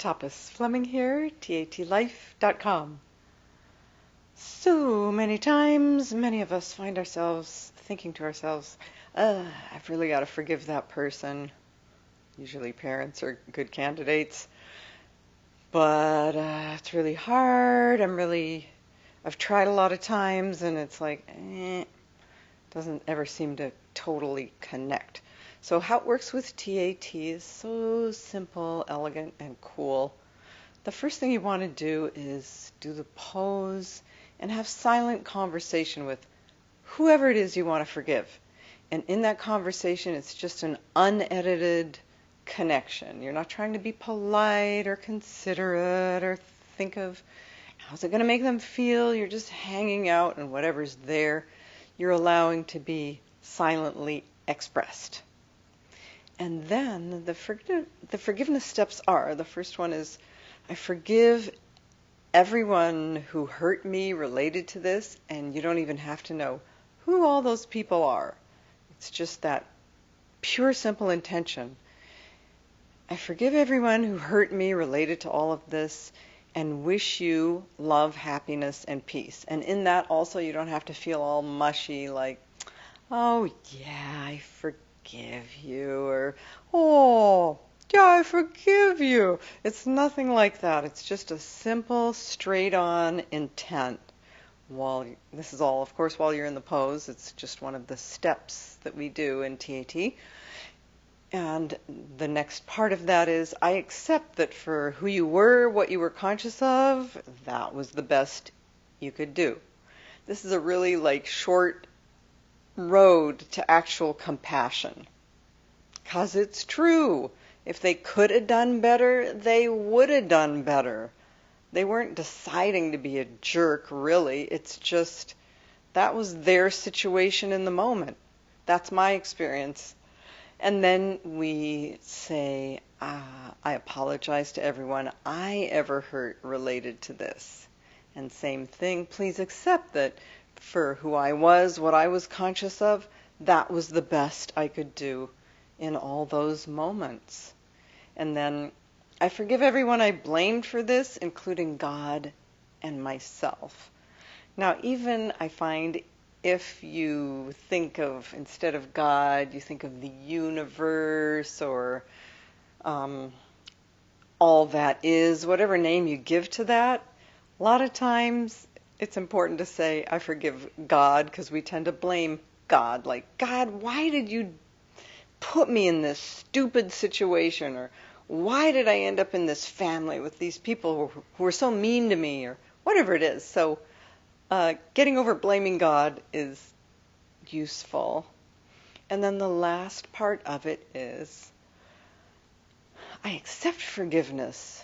Tapas Fleming here, tatlife.com. So many times, many of us find ourselves thinking to ourselves, I've really got to forgive that person. Usually parents are good candidates. But it's really hard. I've tried a lot of times and it's like, doesn't ever seem to totally connect. So how it works with TAT is so simple, elegant, and cool. The first thing you want to do is do the pose and have silent conversation with whoever it is you want to forgive. And in that conversation, it's just an unedited connection. You're not trying to be polite or considerate or think of how's it going to make them feel. You're just hanging out, and whatever's there, you're allowing to be silently expressed. And then the forgiveness steps are, the first one is, I forgive everyone who hurt me related to this, and you don't even have to know who all those people are. It's just that pure, simple intention. I forgive everyone who hurt me related to all of this and wish you love, happiness, and peace. And in that also you don't have to feel all mushy like, oh yeah, I forgive you, or oh yeah, I forgive you. It's nothing like that. It's just a simple, straight-on intent. This is all, of course, while you're in the pose. It's just one of the steps that we do in TAT. And the next part of that is, I accept that for who you were, what you were conscious of, that was the best you could do. This is a really short road to actual compassion. 'Cause it's true. If they could have done better, they would have done better. They weren't deciding to be a jerk, really. It's just that was their situation in the moment. That's my experience. And then we say, I apologize to everyone I ever hurt related to this. And same thing, please accept that for who I was, what I was conscious of, that was the best I could do in all those moments. And then I forgive everyone I blamed for this, including God and myself. Now, even I find if you think of, instead of God, you think of the universe or all that is, whatever name you give to that, a lot of times it's important to say, I forgive God, because we tend to blame God. Like, God, why did you put me in this stupid situation? Or why did I end up in this family with these people who were so mean to me? Or whatever it is. So getting over blaming God is useful. And then the last part of it is, I accept forgiveness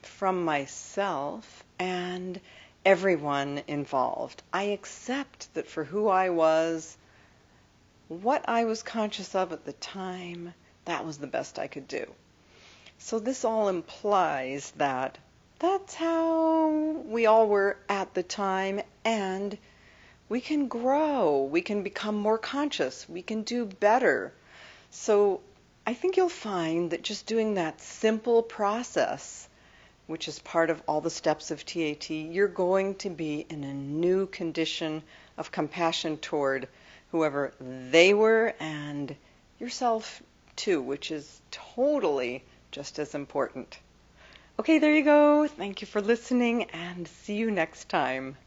from myself and everyone involved. I accept that for who I was, what I was conscious of at the time, that was the best I could do. So this all implies that that's how we all were at the time, and we can grow, we can become more conscious, we can do better. So I think you'll find that just doing that simple process, which is part of all the steps of TAT, you're going to be in a new condition of compassion toward whoever they were and yourself too, which is totally just as important. Okay, there you go. Thank you for listening, and see you next time.